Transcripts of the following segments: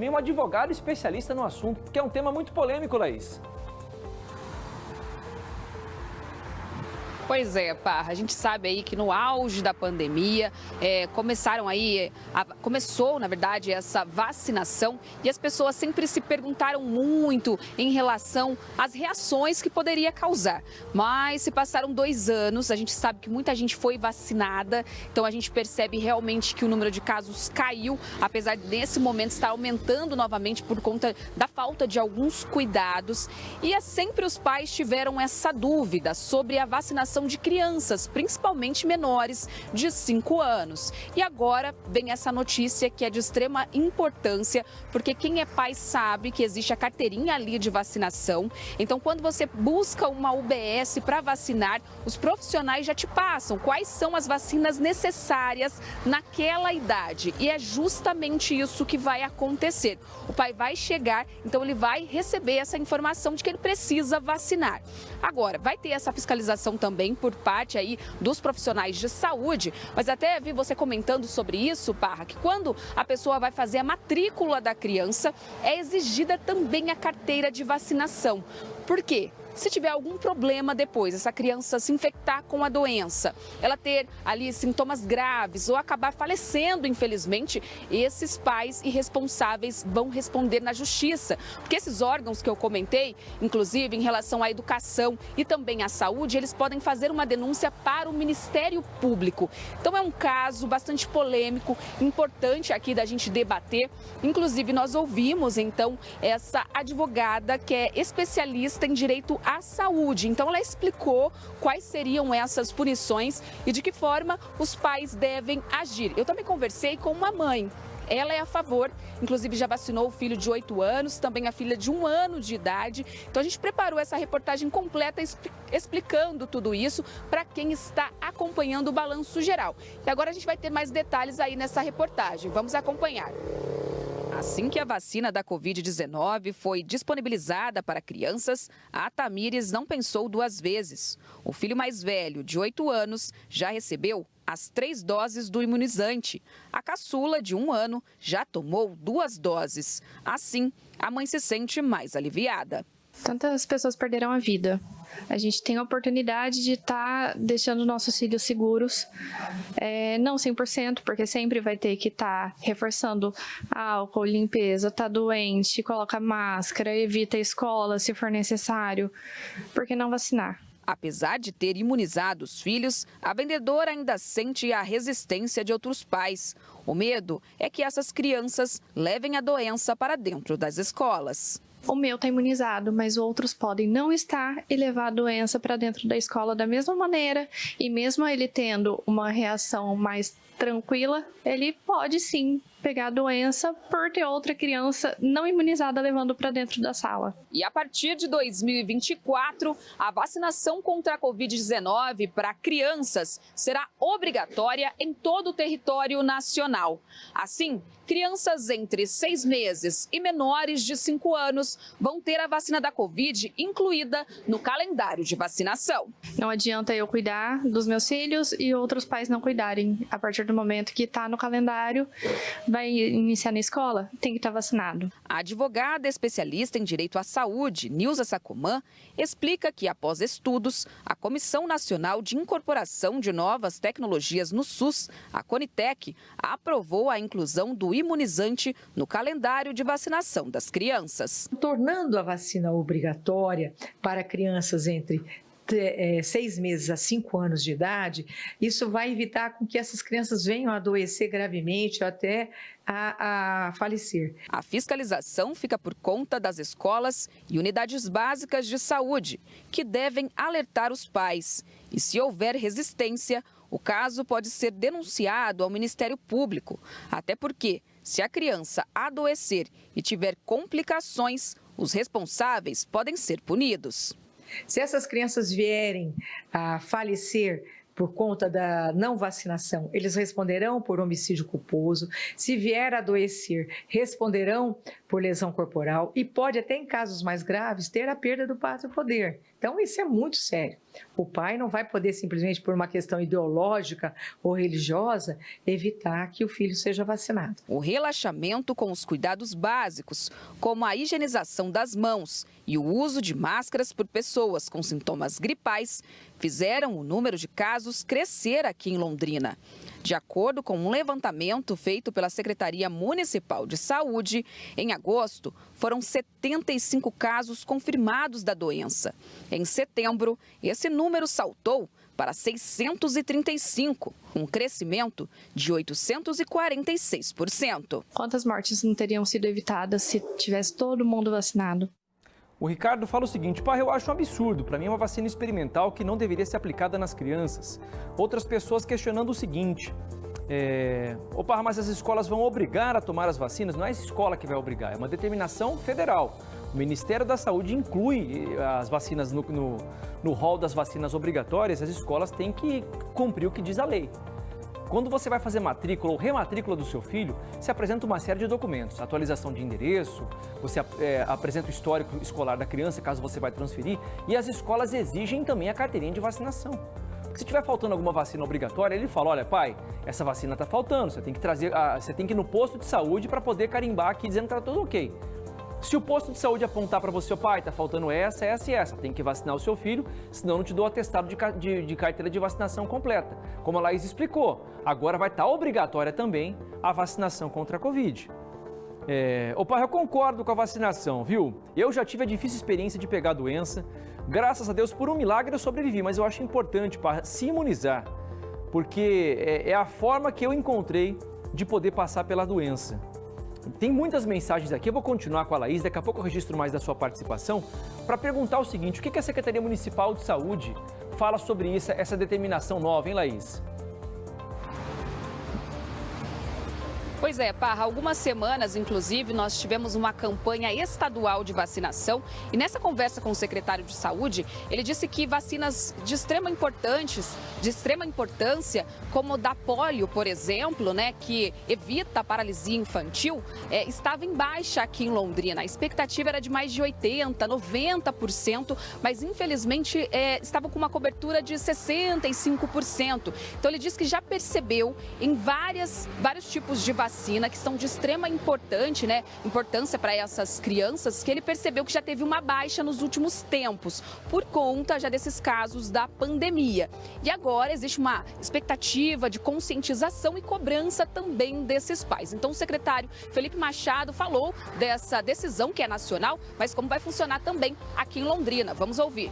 também um advogado especialista no assunto, porque é um tema muito polêmico, Laís. Pois é, Parra, a gente sabe aí que no auge da pandemia começou, na verdade, essa vacinação e as pessoas sempre se perguntaram muito em relação às reações que poderia causar. Mas se passaram 2 anos, a gente sabe que muita gente foi vacinada, então a gente percebe realmente que o número de casos caiu, apesar de nesse momento estar aumentando novamente por conta da falta de alguns cuidados. E sempre os pais tiveram essa dúvida sobre a vacinação de crianças, principalmente menores de 5 anos. E agora vem essa notícia que é de extrema importância, porque quem é pai sabe que existe a carteirinha ali de vacinação. Então, quando você busca uma UBS para vacinar, os profissionais já te passam quais são as vacinas necessárias naquela idade. E é justamente isso que vai acontecer. O pai vai chegar, então ele vai receber essa informação de que ele precisa vacinar. Agora, vai ter essa fiscalização também por parte aí dos profissionais de saúde, mas até vi você comentando sobre isso, Parra, que quando a pessoa vai fazer a matrícula da criança, é exigida também a carteira de vacinação. Por quê? Se tiver algum problema depois, essa criança se infectar com a doença, ela ter ali sintomas graves ou acabar falecendo, infelizmente, esses pais irresponsáveis vão responder na justiça. Porque esses órgãos que eu comentei, inclusive em relação à educação e também à saúde, eles podem fazer uma denúncia para o Ministério Público. Então é um caso bastante polêmico, importante aqui da gente debater. Inclusive nós ouvimos então essa advogada que é especialista em direito à saúde. Então ela explicou quais seriam essas punições e de que forma os pais devem agir. Eu também conversei com uma mãe. Ela é a favor, inclusive já vacinou o filho de 8 anos, também a filha de 1 ano de idade. Então a gente preparou essa reportagem completa explicando tudo isso para quem está acompanhando o balanço geral. E agora a gente vai ter mais detalhes aí nessa reportagem. Vamos acompanhar. Assim que a vacina da Covid-19 foi disponibilizada para crianças, a Tamires não pensou 2 vezes. O filho mais velho, de 8 anos, já recebeu as 3 doses do imunizante. A caçula, de 1 ano, já tomou 2 doses. Assim, a mãe se sente mais aliviada. Tantas pessoas perderam a vida. A gente tem a oportunidade de estar deixando nossos filhos seguros, não 100%, porque sempre vai ter que estar reforçando álcool, limpeza, tá doente, coloca máscara, evita a escola se for necessário, por que não vacinar? Apesar de ter imunizado os filhos, a vendedora ainda sente a resistência de outros pais. O medo é que essas crianças levem a doença para dentro das escolas. O meu está imunizado, mas outros podem não estar e levar a doença para dentro da escola da mesma maneira. E mesmo ele tendo uma reação mais tranquila, ele pode sim pegar a doença por ter outra criança não imunizada levando para dentro da sala. E a partir de 2024, a vacinação contra a Covid-19 para crianças será obrigatória em todo o território nacional. Assim, crianças entre 6 meses e menores de 5 anos vão ter a vacina da Covid incluída no calendário de vacinação. Não adianta eu cuidar dos meus filhos e outros pais não cuidarem. A partir do momento que está no calendário, vai iniciar na escola, tem que estar vacinado. A advogada especialista em direito à saúde, Nilza Sacomã, explica que após estudos, a Comissão Nacional de Incorporação de Novas Tecnologias no SUS, a Conitec, aprovou a inclusão do imunizante no calendário de vacinação das crianças. Tornando a vacina obrigatória para crianças entre 6 meses a 5 anos de idade, isso vai evitar com que essas crianças venham a adoecer gravemente ou até a falecer. A fiscalização fica por conta das escolas e unidades básicas de saúde, que devem alertar os pais. E se houver resistência, o caso pode ser denunciado ao Ministério Público. Até porque, se a criança adoecer e tiver complicações, os responsáveis podem ser punidos. Se essas crianças vierem a falecer por conta da não vacinação, eles responderão por homicídio culposo. Se vier a adoecer, responderão por lesão corporal e pode até, em casos mais graves, ter a perda do pátrio poder. Então, Então, isso é muito sério. O pai não vai poder simplesmente, por uma questão ideológica ou religiosa, evitar que o filho seja vacinado. O relaxamento com os cuidados básicos, como a higienização das mãos e o uso de máscaras por pessoas com sintomas gripais, fizeram o número de casos crescer aqui em Londrina. De acordo com um levantamento feito pela Secretaria Municipal de Saúde, em agosto foram 75 casos confirmados da doença. Em setembro, esse número saltou para 635, um crescimento de 846%. Quantas mortes não teriam sido evitadas se tivesse todo mundo vacinado? O Ricardo fala o seguinte: pai, eu acho um absurdo. Para mim é uma vacina experimental que não deveria ser aplicada nas crianças. Outras pessoas questionando o seguinte: opa, mas as escolas vão obrigar a tomar as vacinas? Não é a escola que vai obrigar, é uma determinação federal. O Ministério da Saúde inclui as vacinas no rol das vacinas obrigatórias. As escolas têm que cumprir o que diz a lei. Quando você vai fazer matrícula ou rematrícula do seu filho, se apresenta uma série de documentos, atualização de endereço, você apresenta o histórico escolar da criança, caso você vai transferir, e as escolas exigem também a carteirinha de vacinação. Porque se estiver faltando alguma vacina obrigatória, ele fala: olha, pai, essa vacina está faltando, você tem que você tem que ir no posto de saúde para poder carimbar aqui dizendo que está tudo ok. Se o posto de saúde apontar para você: pai, está faltando essa, essa e essa, tem que vacinar o seu filho, senão não te dou atestado de carteira de vacinação completa. Como a Laís explicou, agora vai estar obrigatória também a vacinação contra a Covid. Pai, eu concordo com a vacinação, viu? Eu já tive a difícil experiência de pegar a doença. Graças a Deus, por um milagre eu sobrevivi, mas eu acho importante para se imunizar, porque é a forma que eu encontrei de poder passar pela doença. Tem muitas mensagens aqui, eu vou continuar com a Laís, daqui a pouco eu registro mais da sua participação, para perguntar o seguinte: o que a Secretaria Municipal de Saúde fala sobre isso, essa determinação nova, hein, Laís? Pois é, Parra, há algumas semanas, inclusive, nós tivemos uma campanha estadual de vacinação e nessa conversa com o secretário de Saúde, ele disse que vacinas de extrema importância, como o da polio, por exemplo, né, que evita a paralisia infantil, estava em baixa aqui em Londrina. A expectativa era de mais de 80%, 90%, mas infelizmente estava com uma cobertura de 65%. Então ele disse que já percebeu em vários tipos de vacina que são de extrema importância para essas crianças, que ele percebeu que já teve uma baixa nos últimos tempos, por conta já desses casos da pandemia. E agora existe uma expectativa de conscientização e cobrança também desses pais. Então o secretário Felipe Machado falou dessa decisão que é nacional, mas como vai funcionar também aqui em Londrina. Vamos ouvir.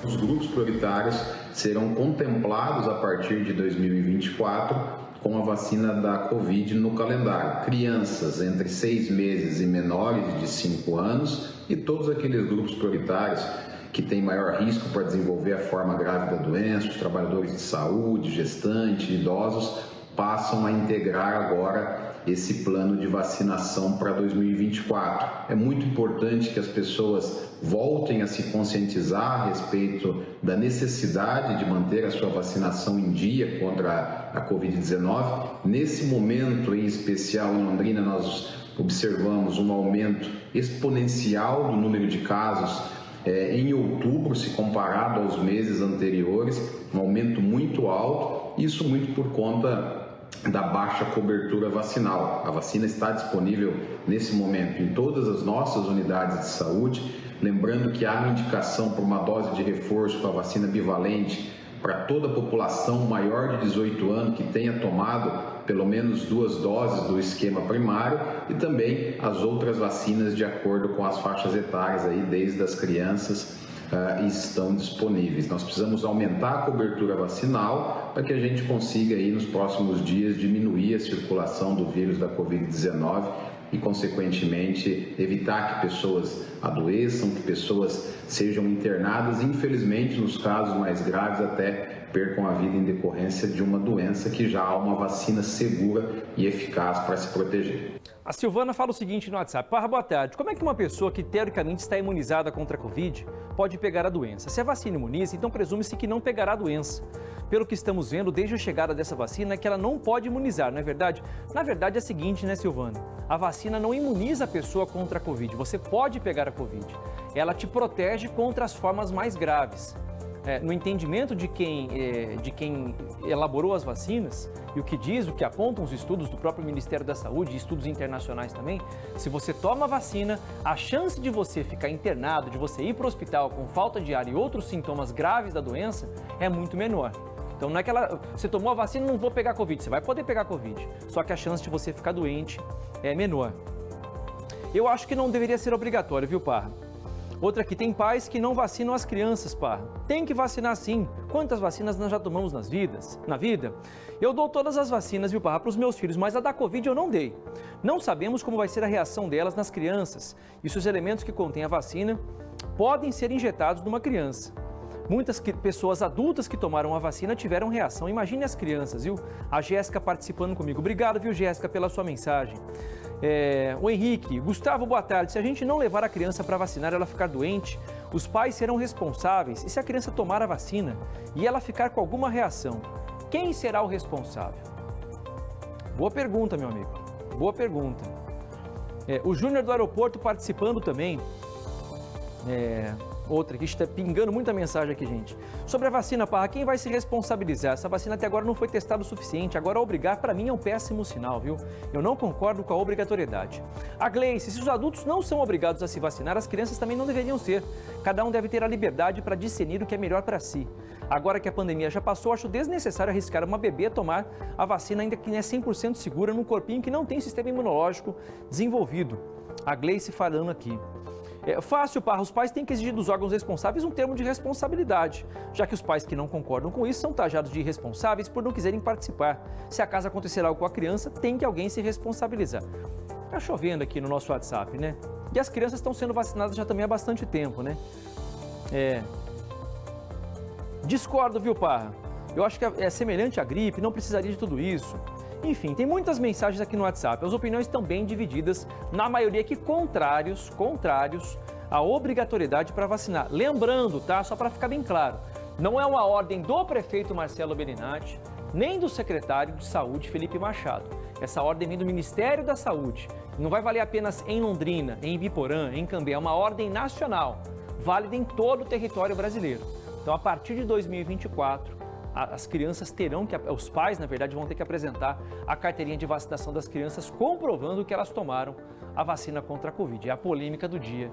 Os grupos prioritários serão contemplados a partir de 2024 com a vacina da Covid no calendário. Crianças entre 6 meses e menores de 5 anos e todos aqueles grupos prioritários que têm maior risco para desenvolver a forma grave da doença, os trabalhadores de saúde, gestantes, idosos, passam a integrar agora esse plano de vacinação para 2024. É muito importante que as pessoas voltem a se conscientizar a respeito da necessidade de manter a sua vacinação em dia contra a Covid-19. Nesse momento, em especial em Londrina, nós observamos um aumento exponencial do número de casos em outubro, se comparado aos meses anteriores, um aumento muito alto, isso muito por conta da baixa cobertura vacinal. A vacina está disponível nesse momento em todas as nossas unidades de saúde, lembrando que há indicação para uma dose de reforço com a vacina bivalente para toda a população maior de 18 anos que tenha tomado pelo menos 2 doses do esquema primário e também as outras vacinas de acordo com as faixas etárias aí, desde as crianças estão disponíveis. Nós precisamos aumentar a cobertura vacinal para que a gente consiga aí nos próximos dias diminuir a circulação do vírus da Covid-19 e, consequentemente, evitar que pessoas adoeçam, que pessoas sejam internadas, infelizmente, nos casos mais graves, até percam a vida em decorrência de uma doença que já há uma vacina segura e eficaz para se proteger. A Silvana fala o seguinte no WhatsApp: Parra, boa tarde. Como é que uma pessoa que teoricamente está imunizada contra a Covid pode pegar a doença? Se a vacina imuniza, então presume-se que não pegará a doença. Pelo que estamos vendo desde a chegada dessa vacina é que ela não pode imunizar, não é verdade? Na verdade é o seguinte, né, Silvana? A vacina não imuniza a pessoa contra a Covid. Você pode pegar a Covid. Ela te protege contra as formas mais graves. No entendimento de quem elaborou as vacinas e o que apontam os estudos do próprio Ministério da Saúde e estudos internacionais também, se você toma a vacina, a chance de você ficar internado, de você ir para o hospital com falta de ar e outros sintomas graves da doença é muito menor. Então não é que você tomou a vacina e não vou pegar Covid, você vai poder pegar Covid, só que a chance de você ficar doente é menor. Eu acho que não deveria ser obrigatório, viu, Parra? Outra aqui, tem pais que não vacinam as crianças, Parra. Tem que vacinar sim. Quantas vacinas nós já tomamos na vida? Eu dou todas as vacinas, viu, Parra, para os meus filhos, mas a da Covid eu não dei. Não sabemos como vai ser a reação delas nas crianças. E se os elementos que contêm a vacina podem ser injetados numa criança. Muitas pessoas adultas que tomaram a vacina tiveram reação. Imagine as crianças, viu? A Jéssica participando comigo. Obrigado, viu, Jéssica, pela sua mensagem. O Henrique, Gustavo, boa tarde. Se a gente não levar a criança para vacinar e ela ficar doente, os pais serão responsáveis. E se a criança tomar a vacina e ela ficar com alguma reação, quem será o responsável? Boa pergunta, meu amigo. Boa pergunta. O Júnior do aeroporto participando também. Outra aqui, está pingando muita mensagem aqui, gente. Sobre a vacina, Parra, quem vai se responsabilizar? Essa vacina até agora não foi testada o suficiente. Agora, obrigar, para mim, é um péssimo sinal, viu? Eu não concordo com a obrigatoriedade. A Gleice, se os adultos não são obrigados a se vacinar, as crianças também não deveriam ser. Cada um deve ter a liberdade para discernir o que é melhor para si. Agora que a pandemia já passou, acho desnecessário arriscar uma bebê a tomar a vacina, ainda que não é 100% segura, num corpinho que não tem sistema imunológico desenvolvido. A Gleice falando aqui. Fácil, Parra, os pais têm que exigir dos órgãos responsáveis um termo de responsabilidade, já que os pais que não concordam com isso são taxados de irresponsáveis por não quiserem participar. Se acaso acontecer algo com a criança, tem que alguém se responsabilizar. Tá chovendo aqui no nosso WhatsApp, né? E as crianças estão sendo vacinadas já também há bastante tempo, né? Discordo, viu, Parra? Eu acho que é semelhante à gripe, não precisaria de tudo isso. Enfim, tem muitas mensagens aqui no WhatsApp. As opiniões estão bem divididas, na maioria aqui contrários à obrigatoriedade para vacinar. Lembrando, tá? Só para ficar bem claro, não é uma ordem do prefeito Marcelo Bellinati, nem do secretário de Saúde, Felipe Machado. Essa ordem vem do Ministério da Saúde. Não vai valer apenas em Londrina, em Ibiporã, em Cambé. É uma ordem nacional, válida em todo o território brasileiro. Então, a partir de 2024, as crianças terão que, os pais, na verdade, vão ter que apresentar a carteirinha de vacinação das crianças comprovando que elas tomaram a vacina contra a Covid. É a polêmica do dia.